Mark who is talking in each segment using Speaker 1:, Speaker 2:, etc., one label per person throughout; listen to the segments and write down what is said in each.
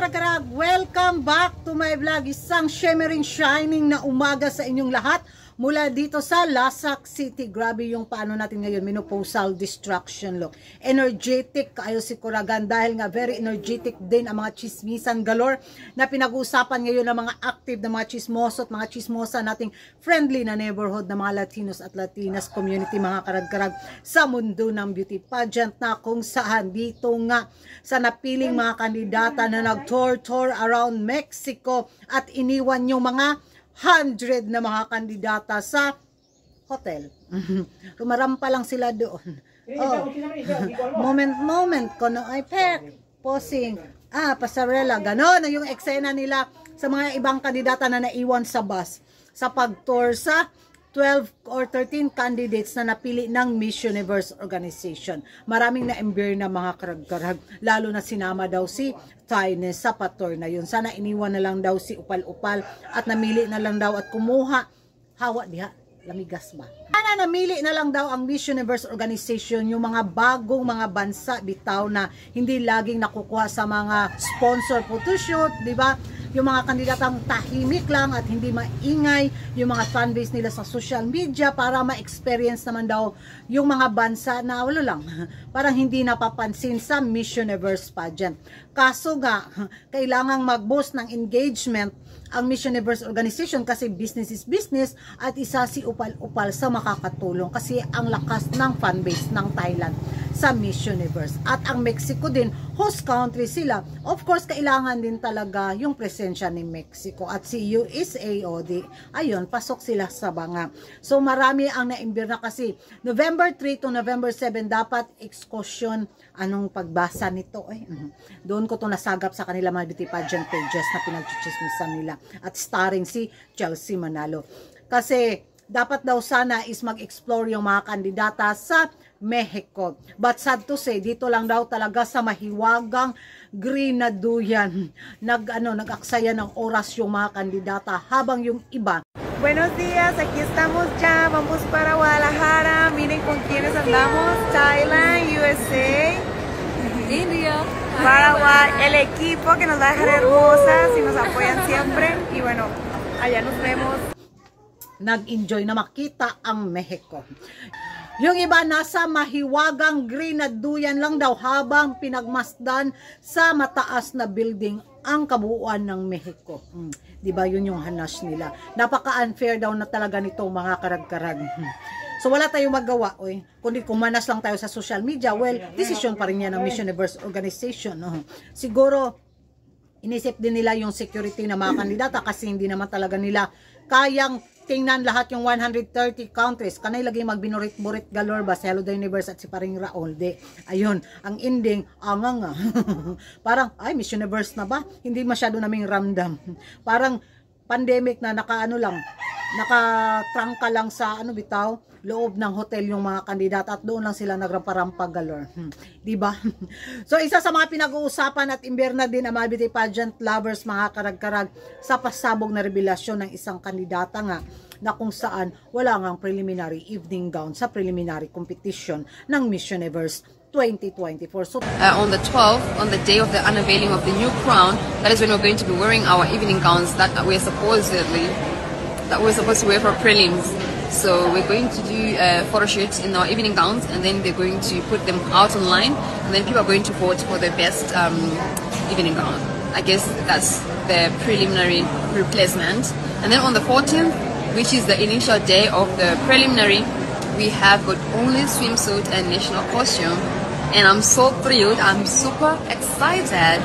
Speaker 1: karag-karag, welcome back to my vlog. Isang shimmering, shining na umaga sa inyong lahat mula dito sa Lasak City. Grabe yung paano natin ngayon, menopausal distraction look. Energetic kayo si Kuragan dahil nga very energetic din ang mga chismisan galore na pinag-uusapan ngayon ng mga active na mga chismoso at mga chismosa nating friendly na neighborhood na mga Latinos at Latinas community, mga karag-karag sa mundo ng beauty pageant, na kung saan dito nga sa napiling mga kandidata na nag-tour around Mexico at iniwan yung mga 100 na mga kandidata sa hotel. Rumarampa lang sila doon. Oh. Moment ko no ay pek, posing, pasarela, gano'n na yung eksena nila sa mga ibang kandidata na naiwan sa bus sa pag-tour sa 12 or 13 candidates na napili ng Miss Universe organization. Maraming na-embeer na mga karag-karag, lalo na sinama daw si Tynes sa pa-tour na yun. Sana iniwan na lang daw si Upal-Upal at namili na lang daw at kumuha. Hawa diha, lamigas ba? Sana namili na lang daw ang Miss Universe organization yung mga bagong mga bansa bitaw na hindi laging nakukuha sa mga sponsor photoshoot, di ba? Yung mga kandidatang tahimik lang at hindi maingay yung mga fanbase nila sa social media para ma-experience naman daw yung mga bansa na wala lang, parang hindi napapansin sa Miss Universe pageant. Kaso nga, kailangang mag-boost ng engagement ang Miss Universe organization kasi business is business at isa si Upal-Upal sa makakatulong kasi ang lakas ng fanbase ng Thailand sa Miss Universe. At ang Mexico din, host country sila. Of course, kailangan din talaga yung presensya ni Mexico. At si USA, ayun, pasok sila sa banga. So, marami ang naimbir na kasi November 3 to November 7 dapat excursion. Anong pagbasa nito? Doon ko to nasagap sa kanila mga beauty pageant pages na pinagchichismisan nila. At starring si Chelsea Manalo. Kasi, dapat daw sana is mag-explore yung mga kandidata sa Mexico. But sad to say, dito lang daw talaga sa mahiwagang Grinaduyan nag-aksaya ng oras yung mga kandidata habang yung iba.
Speaker 2: Buenos días, aquí estamos ya, vamos para Guadalajara, miren con quienes andamos, Thailand, USA,
Speaker 3: India,
Speaker 2: Paraguay, el equipo que nos va a dejar hermosas y nos apoyan siempre, y bueno, allá nos vemos.
Speaker 1: Nag-enjoy na makita ang Mexico. Yung iba nasa mahiwagang Grinaduyan lang daw habang pinagmasdan sa mataas na building ang kabuuan ng Mexico. Diba yun yung hanas nila. Napaka-unfair daw na talaga nito mga karag-karag. So wala tayong magawa, kundi kumanas lang tayo sa social media. Well, decision pa rin yan ng Miss Universe organization. Siguro, inisip din nila yung security ng mga kandidata kasi hindi naman talaga nila kayang tingnan lahat yung 130 countries. Kanay lagi magbinurit-burit galore ba si Hello the Universe at si Paring Raul. Ayun, ang ending, nga. Parang, ay, Miss Universe na ba? Hindi masyado naming ramdam. Parang pandemic na nakatrangka lang sa bitaw, loob ng hotel yung mga kandidata at doon lang sila nagrampa-rampa galore. Diba? So, isa sa mga pinag-uusapan at imbierna din ang mga beauty pageant lovers, mga karag-karag, sa pasabog na revelasyon ng isang kandidata nga na kung saan wala ngang preliminary evening gown sa preliminary competition ng Miss Universe 2024. So,
Speaker 3: on the 12th, on the day of the unveiling of the new crown, that is when we're going to be wearing our evening gowns that we're supposed to wear for prelims. So we're going to do photo shoots in our evening gowns, and then they're going to put them out online, and then people are going to vote for the best evening gown. I guess that's the preliminary replacement. And then on the 14th, which is the initial day of the preliminary, we have got only swimsuit and national costume, and I'm so thrilled, I'm super excited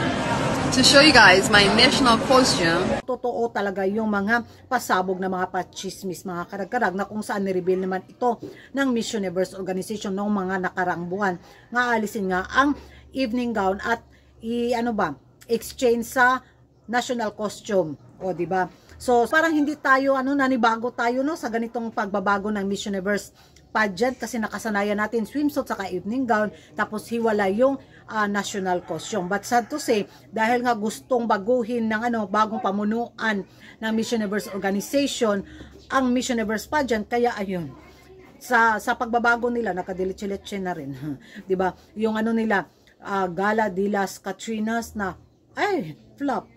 Speaker 3: to show you guys my national costume.
Speaker 1: Totoo talaga yung mga pasabog na mga pachismis, mga karag-karag, na kung saan nireveal naman ito ng Miss Universe organization noong mga nakaraang buwan. Nga alisin nga ang evening gown at exchange sa national costume. O, diba? So, parang hindi tayo, nanibago tayo sa ganitong pagbabago ng Miss Universe pageant kasi nakasanayan natin swimsuit saka evening gown, tapos hiwala yung national costume. But sad to say, dahil nga gustong baguhin ng bagong pamunuan ng Miss Universe organization ang Miss Universe pageant, kaya ayun, sa pagbabago nila nakadilitse-litse na rin, 'di ba? Yung nila Gala de las Catrinas na ay, flop.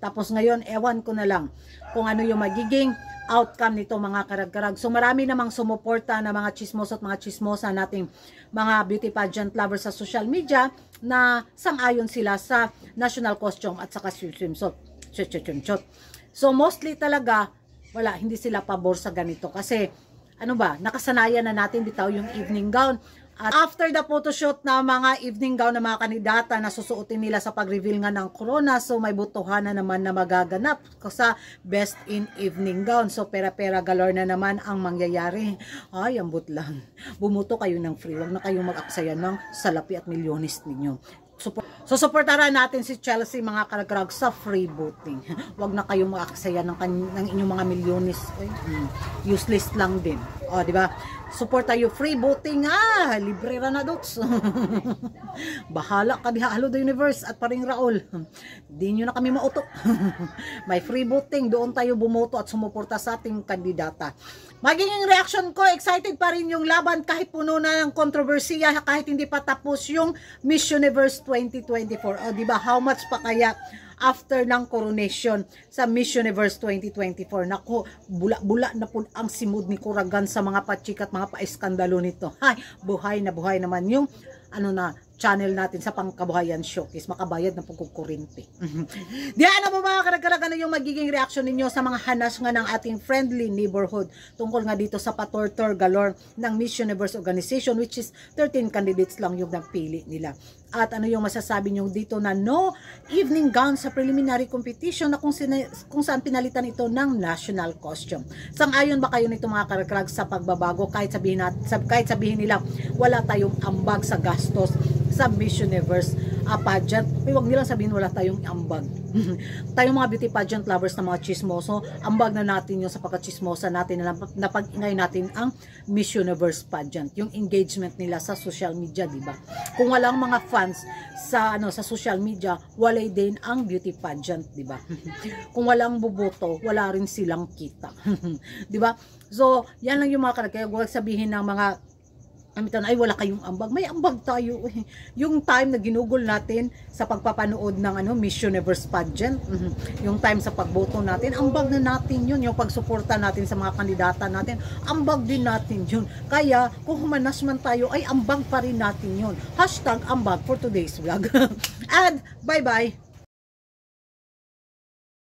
Speaker 1: Tapos ngayon, ewan ko na lang kung ano yung magiging outcome nito mga karag-karag. So marami namang sumuporta na mga chismoso at mga chismosa nating mga beauty pageant lovers sa social media na sang-ayon sila sa national costume at saka swimsuit. So mostly talaga, wala, hindi sila pabor sa ganito. Kasi, ano ba, nakasanayan na natin bitaw yung evening gown. At after the photoshoot na mga evening gown ng mga kandidata na susuotin nila sa pag-reveal nga ng corona, so may butuhan na naman na magaganap sa best in evening gown. So pera-pera galore na naman ang mangyayari. Ay, ambot lang. Bumuto kayo ng free. Huwag na kayong mag-aksaya ng salapi at milyones ninyo. So supportaran natin si Chelsea mga karag sa free voting. Huwag na kayong mag-aksaya ng inyong mga milyones. Useless lang din. O, di ba? Support tayo, free voting libre ra na dots. Bahala ka diha, Hello the Universe at paring Raul. Di nyo na kami mauto. May free voting, doon tayo bumoto at sumuporta sa ating kandidata. Magiging reaction ko, excited pa rin yung laban kahit puno na ng kontrobersiya, kahit hindi pa tapos yung Miss Universe 2024. O diba, how much pa kaya after ng coronation sa Miss Universe 2024. Nako, bula-bula na po ang simod ni Kuragan sa mga pachikat, mga pa-eskandalo nito. Hay, buhay na buhay naman yung channel natin sa Pangkabuhayan Showcase. Makabayad na pagkukurinti. Diyan na po mga karag-karag, ano yung magiging reaction ninyo sa mga hanas nga ng ating friendly neighborhood tungkol nga dito sa patortor galore ng Miss Universe organization, which is 13 candidates lang yung nagpili nila. At ano yung masasabi nyo dito na no evening gown sa preliminary competition na kung saan pinalitan ito ng national costume. Sang-ayon ba kayo nito mga karag-karag sa pagbabago kahit sabihin nila wala tayong ambag sa gastos sa Miss Universe pageant? Huwag nilang sabihin wala tayong ambag. Tayong mga beauty pageant lovers na mga chismoso, ambag na natin yung sa pagka-chismosa natin na pag-ingay natin ang Miss Universe pageant, yung engagement nila sa social media, di ba? Kung walang mga fans sa social media, walay din ang beauty pageant, di ba? Kung walang buboto, wala rin silang kita. Di ba? So, yan lang yung mga kaya huwag sabihin ng mga ay wala kayong ambag. May ambag tayo. Yung time na ginugol natin sa pagpapanood ng Miss Universe pageant, yung time sa pagboto natin, ambag na natin yun. Yung pagsuporta natin sa mga kandidata natin, ambag din natin yun. Kaya kung humanas man tayo, ay ambag pa rin natin yun. #ambag for today's vlog. And bye bye.